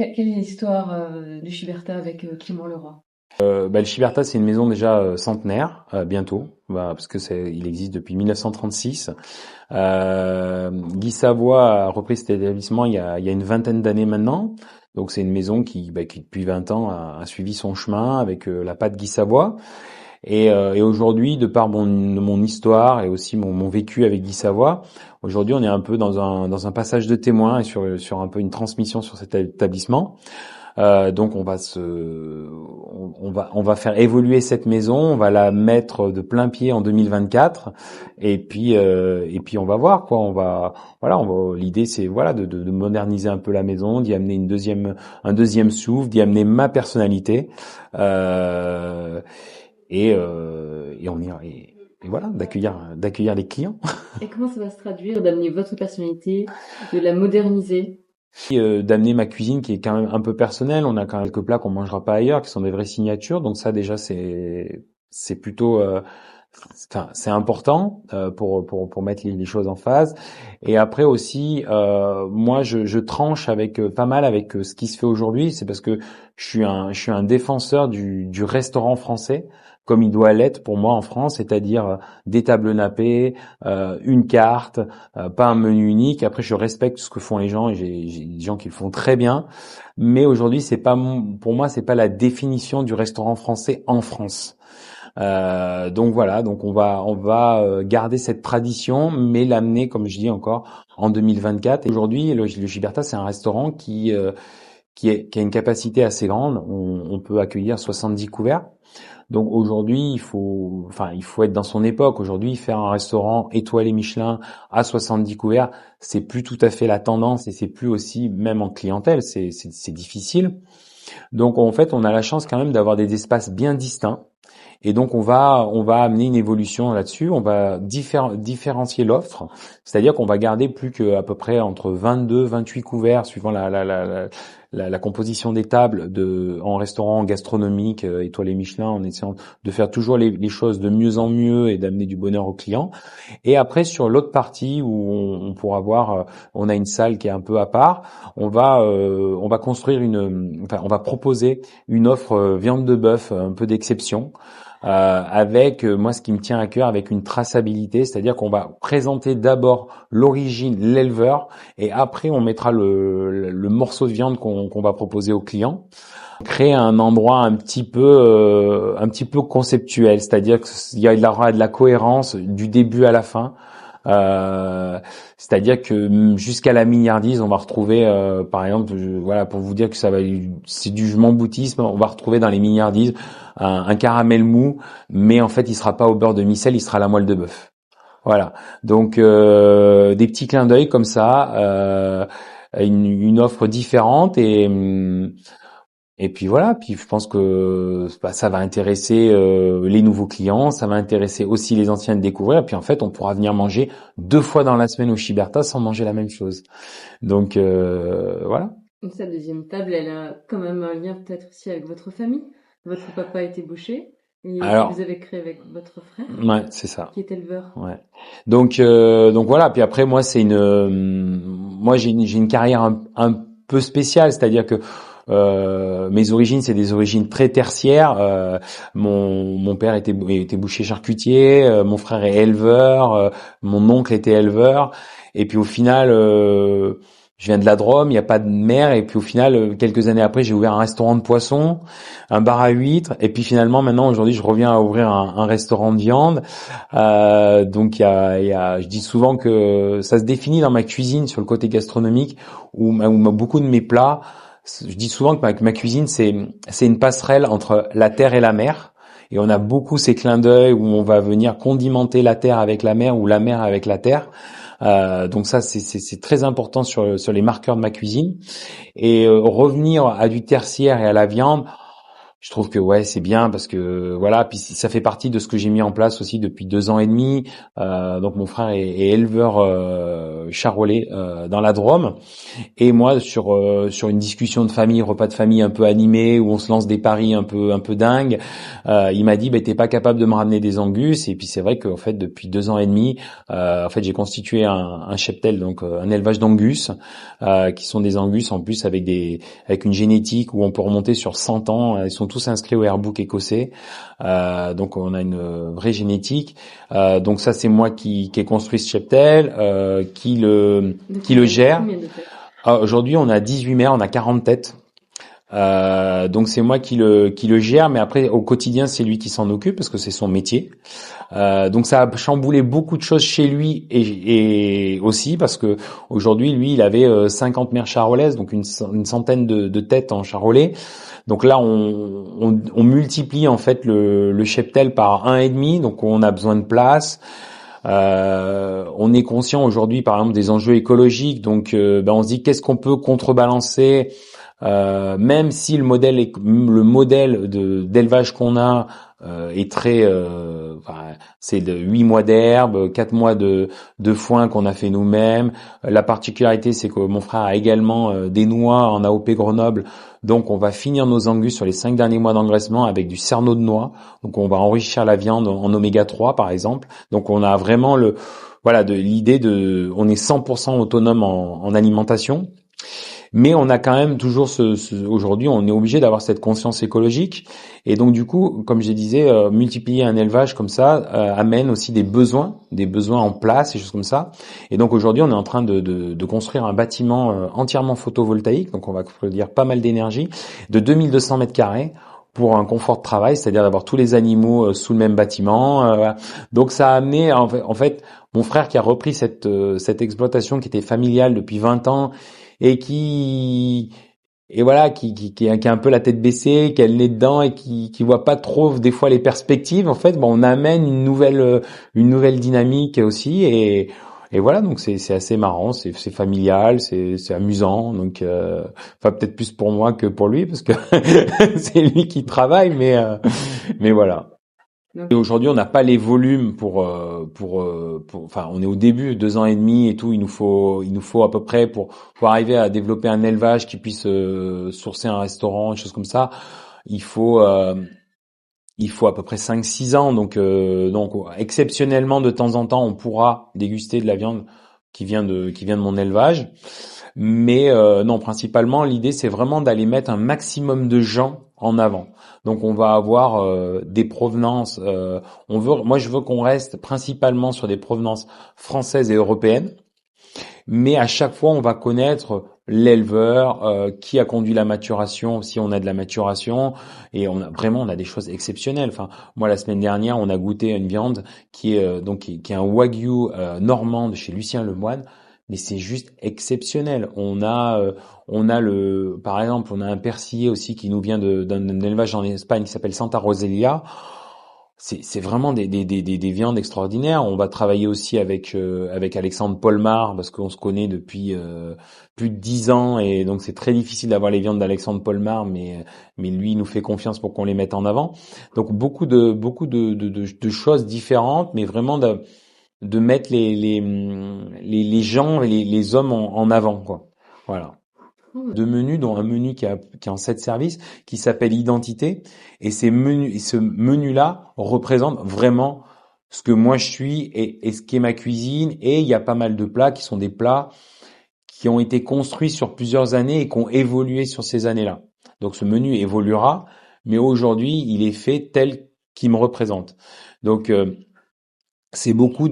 Quelle est l'histoire du Shiberta avec Clément Leroy? Le Shiberta, c'est une maison déjà centenaire, bientôt, parce que il existe depuis 1936. Guy Savoie a repris cet établissement il y a une vingtaine d'années maintenant. Donc c'est une maison qui depuis 20 ans a suivi son chemin avec la patte Guy Savoie. Et aujourd'hui, de par mon histoire et aussi mon vécu avec Guy Savoie, aujourd'hui on est un peu dans un passage de témoin et sur un peu une transmission sur cet établissement. Donc on va faire évoluer cette maison, on va la mettre de plein pied en 2024 et puis on va voir quoi, l'idée c'est voilà de moderniser un peu la maison, d'y amener un deuxième souffle, d'y amener ma personnalité et on ira et voilà d'accueillir les clients. Et comment ça va se traduire d'amener votre personnalité, de la moderniser? D'amener ma cuisine qui est quand même un peu personnelle. On a quand même quelques plats qu'on mangera pas ailleurs, qui sont des vraies signatures. Donc ça déjà c'est plutôt c'est important pour mettre les choses en phase. Et après aussi moi je tranche avec pas mal avec ce qui se fait aujourd'hui. C'est parce que je suis un défenseur du restaurant français comme il doit l'être pour moi en France, c'est-à-dire des tables nappées, une carte, pas un menu unique. Après, je respecte ce que font les gens et j'ai des gens qui le font très bien. Mais aujourd'hui, pour moi, c'est pas la définition du restaurant français en France. Donc voilà, donc on va garder cette tradition, mais l'amener, comme je dis encore, en 2024. Et aujourd'hui, le Giberta, c'est un restaurant qui a une capacité assez grande. On peut accueillir 70 couverts. Donc aujourd'hui, il faut être dans son époque. Aujourd'hui, faire un restaurant étoilé Michelin à 70 couverts, c'est plus tout à fait la tendance et c'est plus aussi, même en clientèle, c'est difficile. Donc en fait, on a la chance quand même d'avoir des espaces bien distincts. Et donc on va amener une évolution là-dessus. On va différencier l'offre, c'est-à-dire qu'on va garder plus que à peu près entre 22, 28 couverts suivant la composition des tables en restaurant gastronomique étoilé Michelin, en essayant de faire toujours les choses de mieux en mieux et d'amener du bonheur aux clients. Et après sur l'autre partie où on pourra voir, on a une salle qui est un peu à part. On va construire on va proposer une offre viande de bœuf un peu d'exception avec moi ce qui me tient à cœur avec une traçabilité, c'est-à-dire qu'on va présenter d'abord l'origine, l'éleveur, et après on mettra le morceau de viande qu'on va proposer au client. Créer un endroit un petit peu conceptuel, c'est-à-dire qu'il aura de la cohérence du début à la fin. Euh, C'est-à-dire que jusqu'à la mignardise, on va retrouver, par exemple, voilà, pour vous dire que c'est du je m'en boutisme, on va retrouver dans les mignardises un caramel mou, mais en fait, il sera pas au beurre de micelle, il sera à la moelle de bœuf. Voilà. Donc des petits clins d'œil comme ça, une offre différente et puis voilà, puis je pense que ça va intéresser les nouveaux clients, ça va intéresser aussi les anciens de découvrir, et puis en fait on pourra venir manger 2 fois dans la semaine au Chiberta sans manger la même chose. Donc voilà. Donc sa deuxième table, elle a quand même un lien peut-être aussi avec votre famille. Votre papa était boucher et vous Alors avez créé avec votre frère ouais, c'est ça. qui est éleveur. Ouais. Donc voilà. Puis après moi moi j'ai une carrière un peu spéciale, c'est-à-dire que mes origines c'est des origines très tertiaires. Mon père était boucher charcutier, mon frère est éleveur, mon oncle était éleveur, et puis au final je viens de la Drôme, il n'y a pas de mer, et puis au final quelques années après j'ai ouvert un restaurant de poisson, un bar à huîtres, et puis finalement maintenant aujourd'hui je reviens à ouvrir un restaurant de viande. Donc je dis souvent que ça se définit dans ma cuisine sur le côté gastronomique où beaucoup de mes plats, je dis souvent que ma cuisine c'est une passerelle entre la terre et la mer. Et on a beaucoup ces clins d'œil où on va venir condimenter la terre avec la mer ou la mer avec la terre. Donc ça c'est très important sur les marqueurs de ma cuisine. Et revenir à du tertiaire et à la viande, Je trouve que ouais, c'est bien parce que voilà, puis ça fait partie de ce que j'ai mis en place aussi depuis 2 ans et demi. Donc mon frère est éleveur charolais dans la Drôme. Et moi, sur une discussion de famille, repas de famille un peu animé, où on se lance des paris un peu dingues, il m'a dit, t'es pas capable de me ramener des angus. Et puis c'est vrai qu'en fait, depuis 2 ans et demi, en fait, j'ai constitué un cheptel, donc un élevage d'angus, qui sont des angus en plus avec une génétique où on peut remonter sur 100 ans. Ils sont tous inscrits au Airbook écossais. Donc on a une vraie génétique. Donc ça, c'est moi qui ai construit ce cheptel, qui le gère. Aujourd'hui, on a 18 mères, on a 40 têtes. Donc c'est moi qui le gère, mais après au quotidien c'est lui qui s'en occupe parce que c'est son métier. Donc ça a chamboulé beaucoup de choses chez lui et aussi parce que aujourd'hui lui il avait 50 mères charolaises, donc une centaine de têtes en charolais. Donc là on multiplie en fait le cheptel par 1,5, donc on a besoin de place. On est conscient aujourd'hui, par exemple, des enjeux écologiques. Donc, on se dit qu'est-ce qu'on peut contrebalancer, même si le modèle d'élevage qu'on a est très, c'est de 8 mois d'herbe, 4 mois de foin qu'on a fait nous-mêmes. La particularité, c'est que mon frère a également des noix en AOP Grenoble. Donc, on va finir nos angus sur les 5 derniers mois d'engraissement avec du cerneau de noix. Donc, on va enrichir la viande en oméga 3, par exemple. Donc, on a vraiment l'idée on est 100% autonome en alimentation. Mais on a quand même toujours aujourd'hui, on est obligé d'avoir cette conscience écologique. Et donc, du coup, comme je disais, multiplier un élevage comme ça amène aussi des besoins en place et choses comme ça. Et donc, aujourd'hui, on est en train de construire un bâtiment entièrement photovoltaïque. Donc, on va produire pas mal d'énergie, de 2200 mètres carrés pour un confort de travail, c'est-à-dire d'avoir tous les animaux sous le même bâtiment. Voilà. Donc, ça a amené, en fait, mon frère qui a repris cette exploitation qui était familiale depuis 20 ans, et qui a un peu la tête baissée, qui a le nez dedans et qui voit pas trop des fois les perspectives. En fait, on amène une nouvelle dynamique aussi et voilà, donc c'est assez marrant, c'est familial, c'est amusant. Donc peut-être plus pour moi que pour lui parce que c'est lui qui travaille, mais voilà. Et aujourd'hui, on n'a pas les volumes enfin, on est au début, 2 ans et demi et tout. Il nous faut à peu près pour arriver à développer un élevage qui puisse sourcer un restaurant, des choses comme ça. Il faut à peu près 5-6 ans. Donc exceptionnellement, de temps en temps, on pourra déguster de la viande qui vient de mon élevage. Mais non, principalement, l'idée, c'est vraiment d'aller mettre un maximum de gens en avant. Donc, on va avoir des provenances. Moi, je veux qu'on reste principalement sur des provenances françaises et européennes. Mais à chaque fois, on va connaître l'éleveur qui a conduit la maturation, si on a de la maturation, et on a des choses exceptionnelles. Enfin, moi, la semaine dernière, on a goûté une viande qui est un wagyu normand de chez Lucien Lemoine. Mais c'est juste exceptionnel. Par exemple, on a un persillé aussi qui nous vient d'un élevage en Espagne qui s'appelle Santa Roselia. C'est vraiment des viandes extraordinaires. On va travailler aussi avec Alexandre Polmar parce qu'on se connaît depuis plus de 10 ans et donc c'est très difficile d'avoir les viandes d'Alexandre Polmar, mais lui il nous fait confiance pour qu'on les mette en avant. Donc beaucoup de choses différentes, mais vraiment de mettre les gens et les hommes en avant, quoi. Voilà. De menus, dont un menu qui est en 7 services, qui s'appelle Identité. Et ce menu-là représente vraiment ce que moi je suis et ce qu'est ma cuisine. Et il y a pas mal de plats qui sont des plats qui ont été construits sur plusieurs années et qui ont évolué sur ces années-là. Donc ce menu évoluera, mais aujourd'hui, il est fait tel qu'il me représente. Donc c'est beaucoup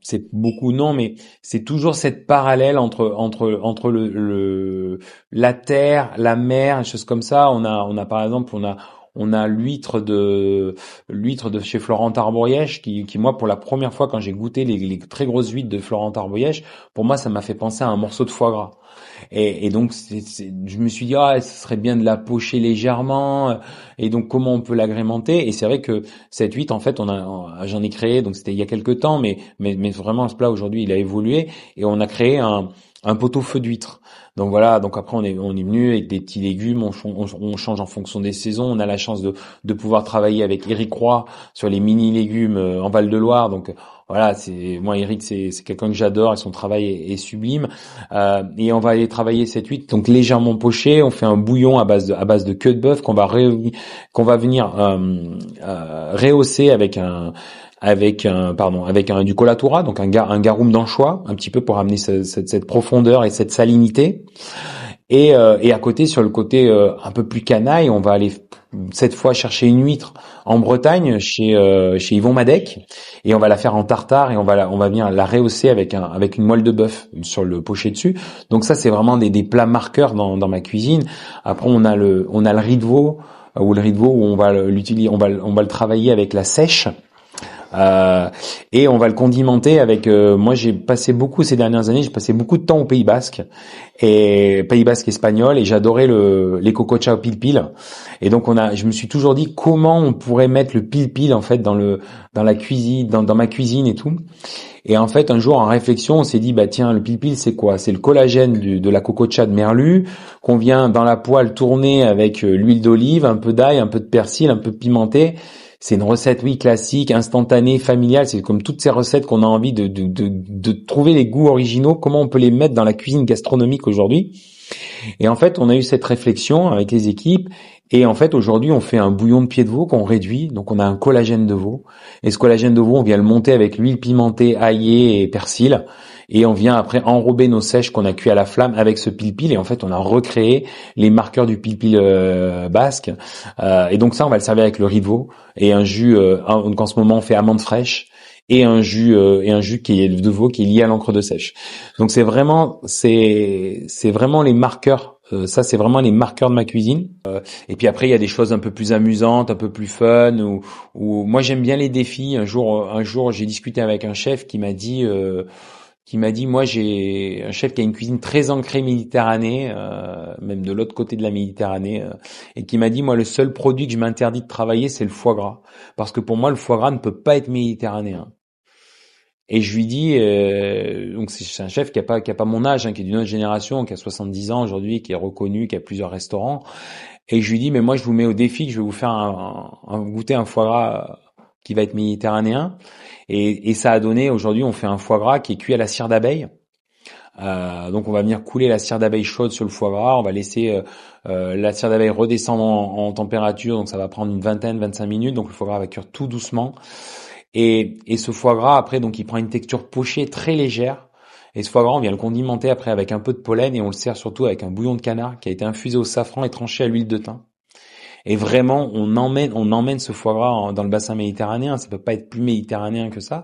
c'est beaucoup non, mais c'est toujours cette parallèle entre la terre, la mer, des choses comme ça. On a par exemple, on a l'huître de chez Florent Arborièche qui moi pour la première fois quand j'ai goûté les très grosses huîtres de Florent Arborièche, pour moi ça m'a fait penser à un morceau de foie gras. Et donc je me suis dit ce serait bien de la pocher légèrement et donc comment on peut l'agrémenter. Et c'est vrai que cette huître en fait j'en ai créé, donc c'était il y a quelques temps, mais vraiment ce plat aujourd'hui il a évolué et on a créé un pot-au-feu d'huîtres. Donc voilà, donc après on est venu avec des petits légumes, on change en fonction des saisons. On a la chance de pouvoir travailler avec Éric Roy sur les mini légumes en Val-de-Loire. Donc voilà, c'est moi Éric, c'est quelqu'un que j'adore et son travail est sublime. Et on va aller travailler cette huître donc légèrement pochée. On fait un bouillon à base de queue de bœuf qu'on va venir rehausser avec du colatura, donc un garum d'anchois, un petit peu pour amener cette profondeur et cette salinité. Et à côté, sur le côté un peu plus canaille, on va aller cette fois chercher une huître en Bretagne chez Yvon Madec, et on va la faire en tartare et on va venir la rehausser avec une moelle de bœuf sur le poché dessus. Donc ça, c'est vraiment des plats marqueurs dans ma cuisine. Après, on a le riz de veau ou le riz de veau où on va l'utiliser, on va le travailler avec la sèche. Et on va le condimenter avec. Moi, j'ai passé beaucoup ces dernières années. J'ai passé beaucoup de temps au Pays Basque espagnol, et j'adorais les cococha au pil-pil. Et donc je me suis toujours dit comment on pourrait mettre le pil-pil en fait dans la cuisine, dans ma cuisine et tout. Et en fait, un jour en réflexion, on s'est dit bah tiens, le pil-pil c'est quoi? C'est le collagène de la cococha de Merlu qu'on vient dans la poêle tourner avec l'huile d'olive, un peu d'ail, un peu de persil, un peu pimenté. C'est une recette, oui, classique, instantanée, familiale. C'est comme toutes ces recettes qu'on a envie de trouver les goûts originaux. Comment on peut les mettre dans la cuisine gastronomique aujourd'hui? Et en fait, on a eu cette réflexion avec les équipes. Et en fait, aujourd'hui, on fait un bouillon de pied de veau qu'on réduit. Donc, on a un collagène de veau. Et ce collagène de veau, on vient le monter avec l'huile pimentée, aillée et persil. Et on vient après enrober nos sèches qu'on a cuit à la flamme avec ce pil-pil. Et en fait, on a recréé les marqueurs du pil-pil basque. Et donc ça, on va le servir avec le riz de veau et un jus. Donc en ce moment, on fait amande fraîche et un jus qui est de veau qui est lié à l'encre de sèche. Donc c'est vraiment les marqueurs. Ça, c'est vraiment les marqueurs de ma cuisine. Et puis après, il y a des choses un peu plus amusantes, un peu plus fun. Ou moi, j'aime bien les défis. Un jour, j'ai discuté avec un chef qui m'a dit. Moi j'ai un chef qui a une cuisine très ancrée Méditerranée, même de l'autre côté de la Méditerranée, et qui m'a dit moi le seul produit que je m'interdis de travailler c'est le foie gras, parce que pour moi le foie gras ne peut pas être méditerranéen. Et je lui dis donc c'est un chef qui a pas mon âge, qui est d'une autre génération, qui a 70 ans aujourd'hui, qui est reconnu, qui a plusieurs restaurants, et je lui dis mais moi je vous mets au défi que je vais vous faire goûter un foie gras qui va être méditerranéen. Et ça a donné, aujourd'hui, on fait un foie gras qui est cuit à la cire d'abeille. Donc on va venir couler la cire d'abeille chaude sur le foie gras. On va laisser la cire d'abeille redescendre en température. Donc ça va prendre une 25 minutes. Donc le foie gras va cuire tout doucement. Et ce foie gras, après, donc il prend une texture pochée très légère. Et ce foie gras, on vient le condimenter après avec un peu de pollen, et on le sert surtout avec un bouillon de canard qui a été infusé au safran et tranché à l'huile de thym. Et vraiment, on emmène ce foie gras dans le bassin méditerranéen. Ça peut pas être plus méditerranéen que ça.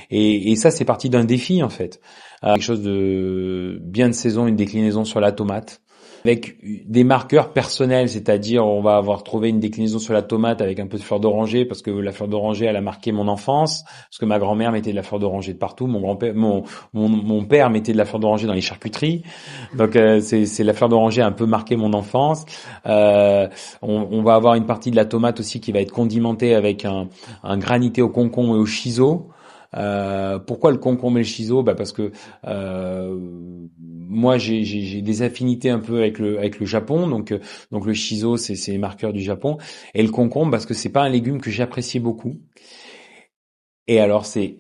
Et ça, c'est parti d'un défi, en fait. Quelque chose de bien de saison, une déclinaison sur la tomate, avec des marqueurs personnels, c'est-à-dire on va avoir trouvé une déclinaison sur la tomate avec un peu de fleur d'oranger, parce que la fleur d'oranger, elle a marqué mon enfance, parce que ma grand-mère mettait de la fleur d'oranger de partout, mon père mettait de la fleur d'oranger dans les charcuteries, donc c'est la fleur d'oranger a un peu marqué mon enfance. On va avoir une partie de la tomate aussi qui va être condimentée avec un granité au concombre et au shiso. Pourquoi le concombre et le shiso? Parce que moi j'ai des affinités un peu avec le Japon, donc le shiso c'est les marqueurs du Japon, et le concombre parce que c'est pas un légume que j'appréciais beaucoup. Et alors c'est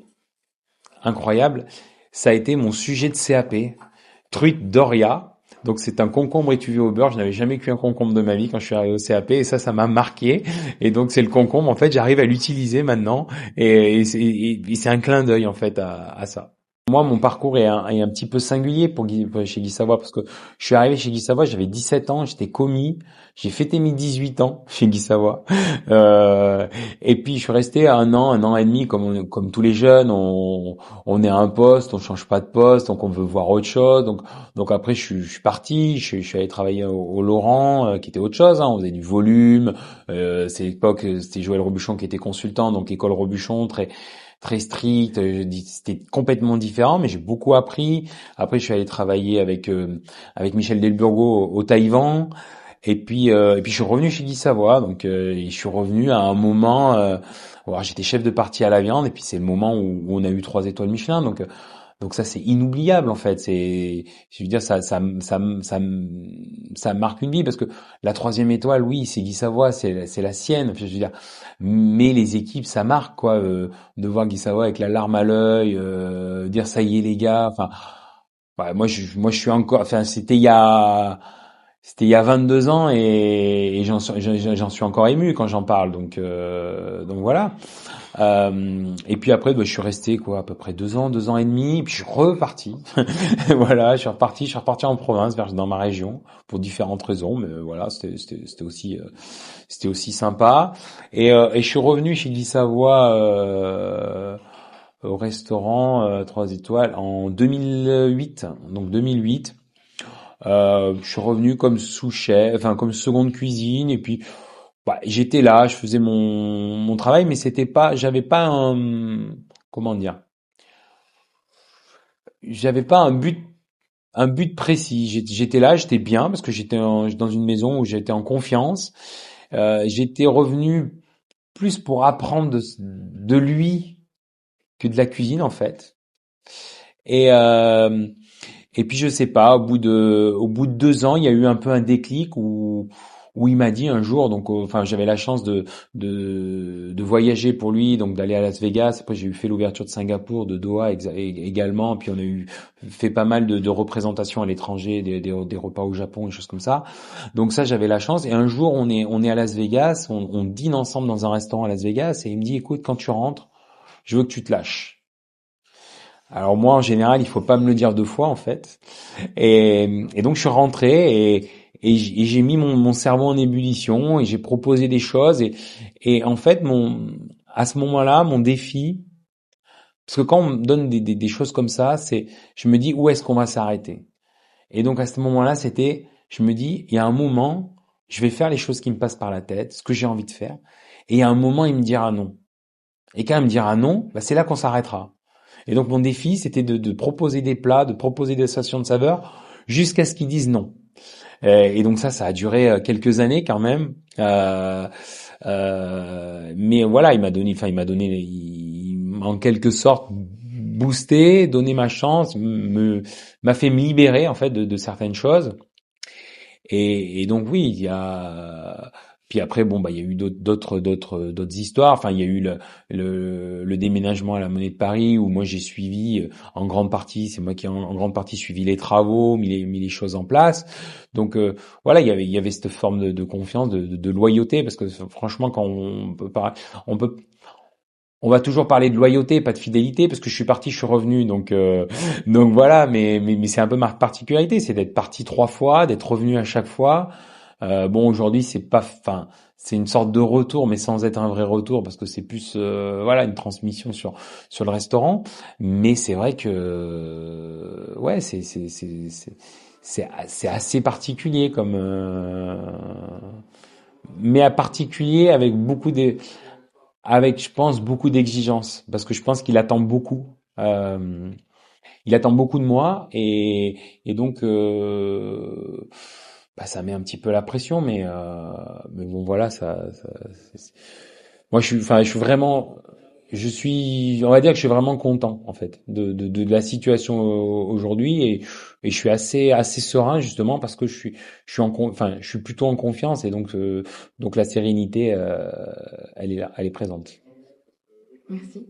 incroyable, ça a été mon sujet de CAP, truite Doria. Donc c'est un concombre étuvé au beurre. Je n'avais jamais cuit un concombre de ma vie quand je suis arrivé au CAP, et ça m'a marqué. Et donc c'est le concombre, en fait, j'arrive à l'utiliser maintenant, et c'est un clin d'œil en fait à ça. Moi, mon parcours est un petit peu singulier chez Guy Savoy, parce que je suis arrivé chez Guy Savoy, j'avais 17 ans, j'étais commis, j'ai fêté mes 18 ans chez Guy Savoy. Et puis je suis resté un an et demi, comme tous les jeunes, on est à un poste, on change pas de poste, donc on veut voir autre chose. Donc après je suis parti, je suis allé travailler au Laurent, qui était autre chose, on faisait du volume. C'est l'époque, c'était Joël Robuchon qui était consultant, donc école Robuchon, très strict, c'était complètement différent, mais j'ai beaucoup appris. Après, je suis allé travailler avec Michel Delburgo au Taïwan, et puis je suis revenu chez Guy Savoy. Donc je suis revenu à un moment, j'étais chef de partie à la viande, et puis c'est le moment où on a eu 3 étoiles Michelin. Donc Donc ça, c'est inoubliable en fait. Je veux dire, ça marque une vie parce que la troisième étoile, oui, c'est Guy Savoy, c'est la sienne. Je veux dire, mais les équipes, ça marque quoi. De voir Guy Savoy avec la larme à l'œil, dire ça y est les gars. Enfin, ouais, moi je suis encore. Enfin, c'était il y a 22 ans et j'en suis encore ému quand j'en parle. Donc voilà. Et puis après, bah, je suis resté quoi, à peu près 2 ans et demi. Puis je suis reparti. Voilà, je suis reparti en province, dans ma région, pour différentes raisons. Mais voilà, c'était aussi sympa. Et je suis revenu chez Guy Savoy au restaurant 3 étoiles en 2008. Donc 2008. Je suis revenu comme sous-chef, enfin comme seconde cuisine. Et puis bah, j'étais là, je faisais mon travail, mais j'avais pas comment dire, j'avais pas un but précis. J'étais là, j'étais bien parce que dans une maison où j'étais en confiance. J'étais revenu plus pour apprendre de lui que de la cuisine en fait. Et euh, et puis je sais pas, au bout de 2 ans, il y a eu un peu un déclic où il m'a dit un jour, donc enfin j'avais la chance de voyager pour lui, donc d'aller à Las Vegas. Après j'ai eu fait l'ouverture de Singapour, de Doha également. Puis on a fait pas mal de représentations à l'étranger, des repas au Japon, des choses comme ça. Donc ça j'avais la chance. Et un jour on est à Las Vegas, on dîne ensemble dans un restaurant à Las Vegas et il me dit écoute quand tu rentres, je veux que tu te lâches. Alors moi, en général, il faut pas me le dire 2 fois en fait. Et donc je suis rentré et j'ai mis mon cerveau en ébullition et j'ai proposé des choses et en fait à ce moment-là, mon défi, parce que quand on me donne des choses comme ça, je me dis où est-ce qu'on va s'arrêter. Et donc à ce moment-là, je me dis, il y a un moment, je vais faire les choses qui me passent par la tête, ce que j'ai envie de faire, et il y a un moment, il me dira non. Et quand il me dira non, bah c'est là qu'on s'arrêtera. Et donc mon défi, c'était de proposer des plats, de proposer des stations de saveurs, jusqu'à ce qu'ils disent non. Et donc ça a duré quelques années quand même. Mais voilà, il m'a en quelque sorte boosté, donné ma chance, m'a fait me libérer en fait de certaines choses. Et donc oui, il y a. Puis après, bon, bah, il y a eu d'autres histoires. Enfin, il y a eu le déménagement à la Monnaie de Paris où moi j'ai suivi en grande partie, c'est moi qui ai en grande partie suivi les travaux, mis les choses en place. Donc voilà, il y avait cette forme de confiance, de loyauté, parce que franchement, quand on peut, on va toujours parler de loyauté, pas de fidélité, parce que je suis parti, je suis revenu, donc voilà. Mais c'est un peu ma particularité, c'est d'être parti 3 fois, d'être revenu à chaque fois. Bon, aujourd'hui, enfin, c'est une sorte de retour, mais sans être un vrai retour, parce que c'est plus, voilà, une transmission sur le restaurant. Mais c'est vrai que, ouais, c'est assez particulier mais à particulier avec, je pense, beaucoup d'exigences, parce que je pense qu'il attend beaucoup. Il attend beaucoup de moi et donc bah, ça met un petit peu la pression, mais bon voilà, moi je suis vraiment, on va dire que je suis vraiment content en fait de la situation aujourd'hui et je suis assez serein justement parce que je suis plutôt en confiance et donc la sérénité elle est là, elle est présente. Merci.